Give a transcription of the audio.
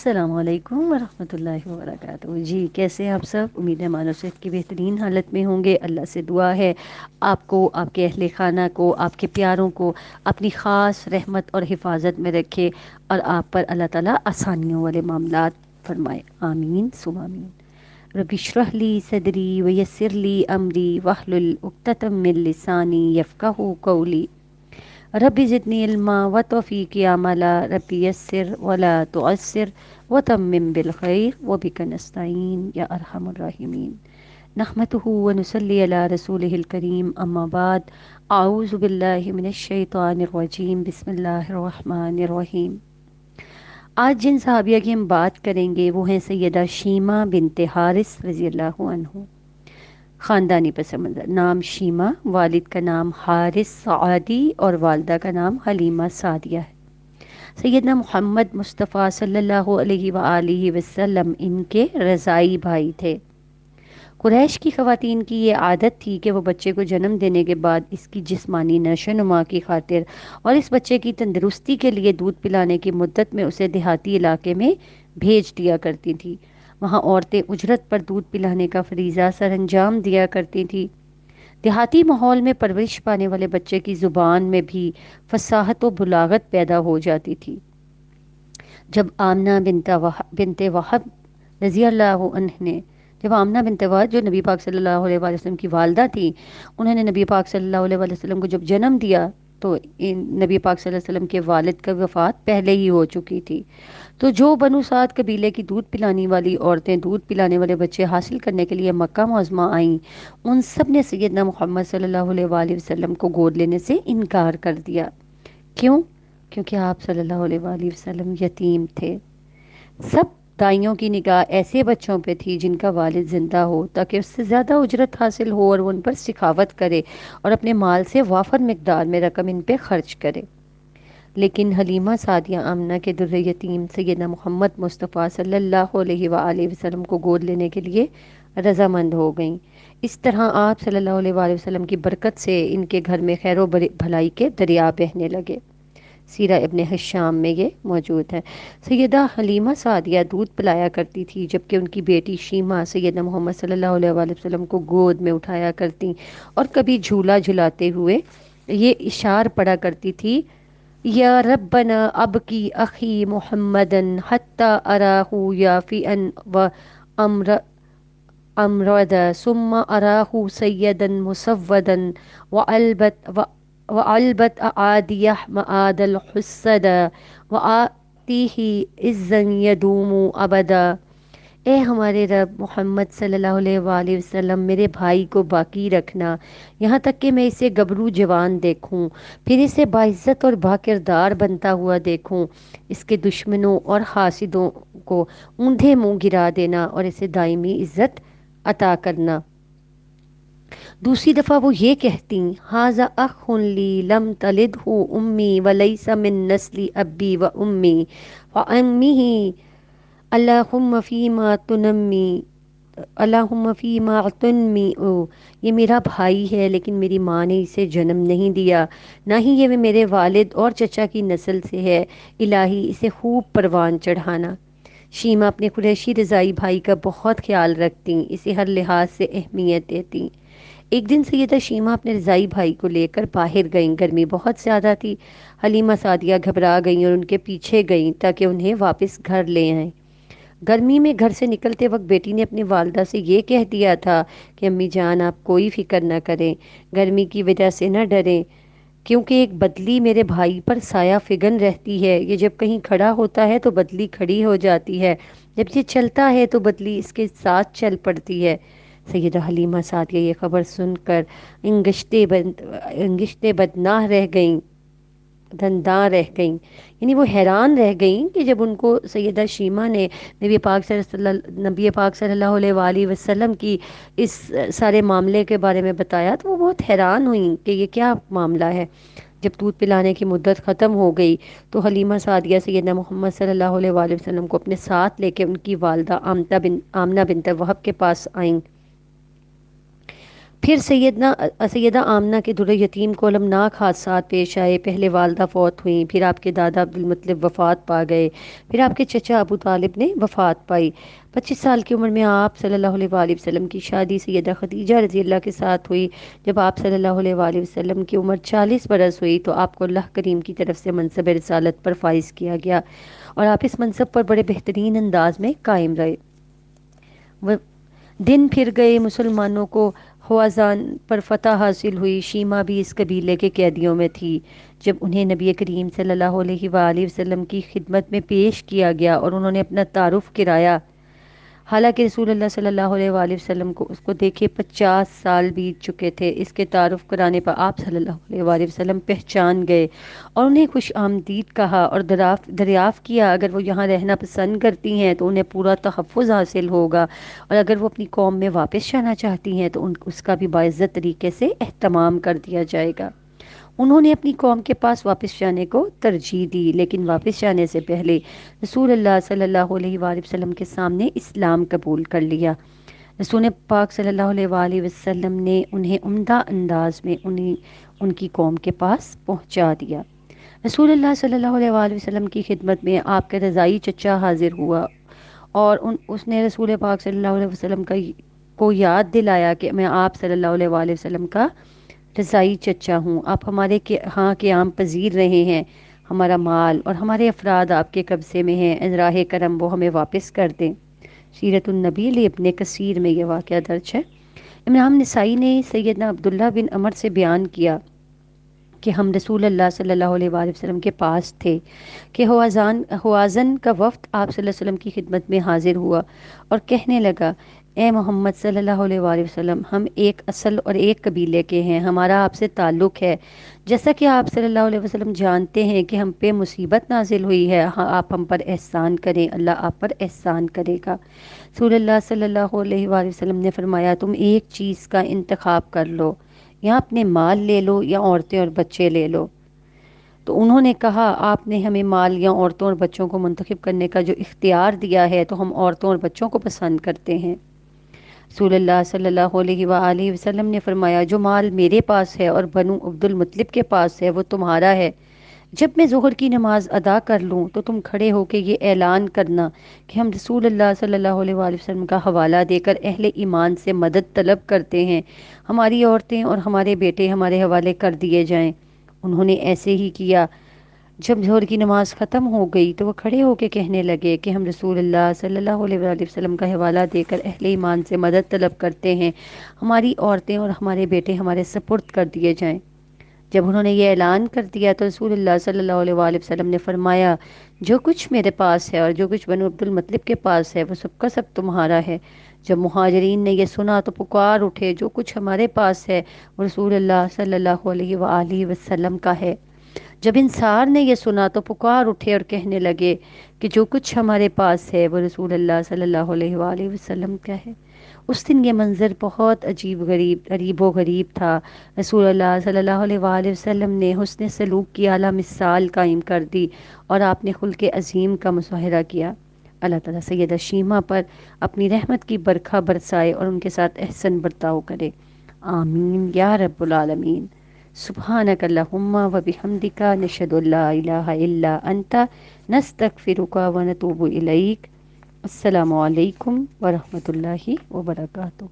السلام علیکم ورحمۃ اللہ وبرکاتہ جی، کیسے ہیں آپ سب؟ امید ہے مانو صحت کی بہترین حالت میں ہوں گے۔ اللہ سے دعا ہے آپ کو، آپ کے اہل خانہ کو، آپ کے پیاروں کو اپنی خاص رحمت اور حفاظت میں رکھے، اور آپ پر اللہ تعالیٰ آسانیوں والے معاملات فرمائے، آمین ثم آمین۔ رب اشرح لی صدری ویسر لی امری واحلل عقدۃ من لسانی یفقہوا قولی۔ رب زدنی علما و توفیقی عملا، رب یسر ولا تعسر وتمم بالخیر وبک نستعین یا ارحم الراحمین۔ نحمده ونصلی علی رسولہ الکریم، اما بعد، اعوذ باللہ من الشیطان الرجیم، بسم اللہ الرحمن الرحیم۔ آج جن صحابیہ کی ہم بات کریں گے وہ ہیں سیدہ شیمہ بنت حارث رضی اللہ عنہ۔ خاندانی پس منظر: نام شیمہ، والد کا نام حارث سعادی اور والدہ کا نام حلیمہ سعدیہ ہے۔ سیدنا محمد مصطفیٰ صلی اللہ علیہ وآلہ وسلم ان کے رضائی بھائی تھے۔ قریش کی خواتین کی یہ عادت تھی کہ وہ بچے کو جنم دینے کے بعد اس کی جسمانی نشو و نما کی خاطر اور اس بچے کی تندرستی کے لیے دودھ پلانے کی مدت میں اسے دیہاتی علاقے میں بھیج دیا کرتی تھی۔ وہاں عورتیں اجرت پر دودھ پلانے کا فریضہ سر انجام دیا کرتی تھی۔ دیہاتی ماحول میں پرورش پانے والے بچے کی زبان میں بھی فصاحت و بلاغت پیدا ہو جاتی تھی۔ جب آمنہ بنت وہب رضی اللہ عنہ نے جب آمنہ بنت وہب، جو نبی پاک صلی اللہ علیہ وآلہ وسلم کی والدہ تھی، انہوں نے نبی پاک صلی اللہ علیہ وآلہ وسلم کو جب جنم دیا تو نبی پاک صلی اللہ علیہ وسلم کے والد کا وفات پہلے ہی ہو چکی تھی۔ تو جو بنو سعد قبیلے کی دودھ پلانے والی عورتیں دودھ پلانے والے بچے حاصل کرنے کے لیے مکہ معظمہ آئیں، ان سب نے سیدنا محمد صلی اللہ علیہ وآلہ وسلم کو گود لینے سے انکار کر دیا۔ کیوں؟ کیونکہ آپ صلی اللہ علیہ وآلہ وسلم یتیم تھے۔ سب دائیوں کی نگاہ ایسے بچوں پہ تھی جن کا والد زندہ ہو، تاکہ اس سے زیادہ اجرت حاصل ہو اور وہ ان پر سخاوت کرے اور اپنے مال سے وافر مقدار میں رقم ان پہ خرچ کرے۔ لیکن حلیمہ سعدیہ آمنہ کے در یتیم سیدنا محمد مصطفیٰ صلی اللہ علیہ وآلہ وسلم کو گود لینے کے لیے رضامند ہو گئیں۔ اس طرح آپ صلی اللہ علیہ وآلہ وسلم کی برکت سے ان کے گھر میں خیر و بھلائی کے دریا بہنے لگے۔ سیرہ ابن حشام میں یہ موجود ہے۔ سیدہ حلیمہ سعدیہ دودھ پلایا کرتی تھی، جبکہ ان کی بیٹی شیمہ سیدنا محمد صلی اللہ علیہ وآلہ وسلم کو گود میں اٹھایا کرتی اور کبھی جھولا جھلاتے ہوئے یہ اشعار پڑھا کرتی تھی: یا ربنا ابکی اخی محمدن حتی اراہ یافئا و امردا ثم اراہ سیدا مسودا وعلبت اعادیہ معاد الحسد وآتیہ عزا یدوم ابدا۔ اے ہمارے رب محمد صلی اللہ علیہ وآلہ وسلم، میرے بھائی کو باقی رکھنا یہاں تک کہ میں اسے گبرو جوان دیکھوں، پھر اسے باعزت اور باکردار بنتا ہوا دیکھوں۔ اس کے دشمنوں اور حاسدوں کو اوندھے منہ گرا دینا اور اسے دائمی عزت عطا کرنا۔ دوسری دفعہ وہ یہ کہتیں: ھذا اخ لی لم تلدہ امی ولیس من نسل ابی و امی وامہ اللہم فیما تنمی اللہم فیما تنمی۔ یہ میرا بھائی ہے لیکن میری ماں نے اسے جنم نہیں دیا، نہ ہی یہ میرے والد اور چچا کی نسل سے ہے، الہی اسے خوب پروان چڑھانا۔ شیمہ اپنے قریشی رضائی بھائی کا بہت خیال رکھتیں، اسے ہر لحاظ سے اہمیت دیتیں۔ ایک دن سیدہ شیمہ اپنے رضائی بھائی کو لے کر باہر گئیں۔ گرمی بہت زیادہ تھی۔ حلیمہ سعدیہ گھبرا گئیں اور ان کے پیچھے گئیں تاکہ انہیں واپس گھر لے آئیں۔ گرمی میں گھر سے نکلتے وقت بیٹی نے اپنی والدہ سے یہ کہہ دیا تھا کہ امی جان، آپ کوئی فکر نہ کریں، گرمی کی وجہ سے نہ ڈریں، کیونکہ ایک بدلی میرے بھائی پر سایہ فگن رہتی ہے۔ یہ جب کہیں کھڑا ہوتا ہے تو بدلی کھڑی ہو جاتی ہے، جب یہ چلتا ہے تو بدلی اس کے ساتھ چل پڑتی ہے۔ سیدہ حلیمہ سعدیہ یہ خبر سن کر انگشتے بدناہ رہ گئیں، دنداں رہ گئیں، یعنی وہ حیران رہ گئیں کہ جب ان کو سیدہ شیمہ نے نبی پاک صلی اللہ علیہ وآلہ وسلم کی اس سارے معاملے کے بارے میں بتایا تو وہ بہت حیران ہوئیں کہ یہ کیا معاملہ ہے۔ جب دودھ پلانے کی مدت ختم ہو گئی تو حلیمہ سعدیہ سیدنا محمد صلی اللہ علیہ وآلہ وسلم کو اپنے ساتھ لے کے ان کی والدہ آمنہ بنت وہب کے پاس آئیں۔ پھر سیدہ آمنہ کے در یتیم کو المناک حادثات پیش آئے۔ پہلے والدہ فوت ہوئیں، پھر آپ کے دادا عبدالمطلب وفات پا گئے، پھر آپ کے چچا ابو طالب نے وفات پائی۔ 25 سال کی عمر میں آپ صلی اللہ علیہ وآلہ وسلم کی شادی سیدہ خدیجہ رضی اللہ کے ساتھ ہوئی۔ جب آپ صلی اللہ علیہ وآلہ وسلم کی عمر 40 برس ہوئی تو آپ کو اللہ کریم کی طرف سے منصب رسالت پر فائز کیا گیا اور آپ اس منصب پر بڑے بہترین انداز میں قائم رہے۔ وہ دن پھر گئے، مسلمانوں کو ہوازان پر فتح حاصل ہوئی۔ شیما بھی اس قبیلے کے قیدیوں میں تھی۔ جب انہیں نبی کریم صلی اللہ علیہ وآلہ وسلم کی خدمت میں پیش کیا گیا اور انہوں نے اپنا تعارف کرایا، حالانکہ رسول اللہ صلی اللہ علیہ وآلہ وسلم کو اس کو دیکھے 50 سال بیت چکے تھے، اس کے تعارف کرانے پر آپ صلی اللہ علیہ وآلہ وسلم پہچان گئے اور انہیں خوش آمدید کہا اور دریافت کیا اگر وہ یہاں رہنا پسند کرتی ہیں تو انہیں پورا تحفظ حاصل ہوگا، اور اگر وہ اپنی قوم میں واپس جانا چاہتی ہیں تو اس کا بھی باعزت طریقے سے اہتمام کر دیا جائے گا۔ انہوں نے اپنی قوم کے پاس واپس جانے کو ترجیح دی، لیکن واپس جانے سے پہلے رسول اللہ صلی اللہ علیہ وآلہ وسلم کے سامنے اسلام قبول کر لیا۔ رسول پاک صلی اللہ علیہ وآلہ وسلم نے انہیں عمدہ انداز میں ان کی قوم کے پاس پہنچا دیا۔ رسول اللہ صلی اللہ علیہ وآلہ وسلم کی خدمت میں آپ کا رضائی چچا حاضر ہوا اور اس نے رسول پاک صلی اللہ علیہ وسلم کو یاد دلایا کہ میں آپ صلی اللہ علیہ وآلہ وسلم کا رضائی چچا ہوں، آپ ہمارے ہاں قیام پذیر رہے ہیں، ہمارا مال اور ہمارے افراد آپ کے قبضے میں ہیں، از راہ کرم وہ ہمیں واپس کر دیں۔ سیرت النبی ابن کثیر میں یہ واقعہ درج ہے۔ امام نسائی نے سیدنا عبداللہ بن عمر سے بیان کیا کہ ہم رسول اللہ صلی اللہ علیہ وآلہ وسلم کے پاس تھے کہ ہوازن کا وفد آپ صلی اللہ علیہ وسلم کی خدمت میں حاضر ہوا اور کہنے لگا، اے محمد صلی اللہ علیہ وآلہ وسلم، ہم ایک اصل اور ایک قبیلے کے ہیں، ہمارا آپ سے تعلق ہے۔ جیسا کہ آپ صلی اللہ علیہ وسلم جانتے ہیں کہ ہم پہ مصیبت نازل ہوئی ہے، ہاں آپ ہم پر احسان کریں، اللہ آپ پر احسان کرے گا۔ رسول اللہ صلی اللہ علیہ وآلہ وسلم نے فرمایا، تم ایک چیز کا انتخاب کر لو، یا اپنے مال لے لو یا عورتیں اور بچے لے لو۔ تو انہوں نے کہا، آپ نے ہمیں مال یا عورتوں اور بچوں کو منتخب کرنے کا جو اختیار دیا ہے تو ہم عورتوں اور بچوں کو پسند کرتے ہیں۔ رسول اللہ صلی اللہ علیہ وآلہ وسلم نے فرمایا، جو مال میرے پاس ہے اور بنو عبد المطلب کے پاس ہے وہ تمہارا ہے۔ جب میں ظہر کی نماز ادا کر لوں تو تم کھڑے ہو کے یہ اعلان کرنا کہ ہم رسول اللہ صلی اللہ علیہ وآلہ وسلم کا حوالہ دے کر اہل ایمان سے مدد طلب کرتے ہیں، ہماری عورتیں اور ہمارے بیٹے ہمارے حوالے کر دیے جائیں۔ انہوں نے ایسے ہی کیا۔ جب ظہر کی نماز ختم ہو گئی تو وہ کھڑے ہو کے کہنے لگے کہ ہم رسول اللہ صلی اللہ علیہ وآلہ وسلم کا حوالہ دے کر اہل ایمان سے مدد طلب کرتے ہیں، ہماری عورتیں اور ہمارے بیٹے ہمارے سپرد کر دیے جائیں۔ جب انہوں نے یہ اعلان کر دیا تو رسول اللہ صلی اللہ علیہ وآلہ وسلم نے فرمایا، جو کچھ میرے پاس ہے اور جو کچھ بنو عبد المطلب کے پاس ہے وہ سب کا سب تمہارا ہے۔ جب مہاجرین نے یہ سنا تو پکار اٹھے، جو کچھ ہمارے پاس ہے وہ رسول اللہ صلی اللہ علیہ وآلہ وسلم کا ہے۔ جب انصار نے یہ سنا تو پکار اٹھے اور کہنے لگے کہ جو کچھ ہمارے پاس ہے وہ رسول اللہ صلی اللہ علیہ وآلہ وسلم کا ہے۔ اس دن یہ منظر بہت عجیب و غریب تھا۔ رسول اللہ صلی اللہ علیہ وآلہ وسلم نے حسن سلوک کی اعلیٰ مثال قائم کر دی اور آپ نے خلق عظیم کا مظاہرہ کیا۔ اللہ تعالیٰ سیدہ شیمہ پر اپنی رحمت کی برکھا برسائے اور ان کے ساتھ احسن برتاؤ کرے، آمین یا رب العالمین۔ سبحانک اللہم و بحمدک، نشہد ان لا الہ الا انت، نستغفرک و نتوب الیک۔ السلام علیکم ورحمۃ اللہ وبرکاتہ۔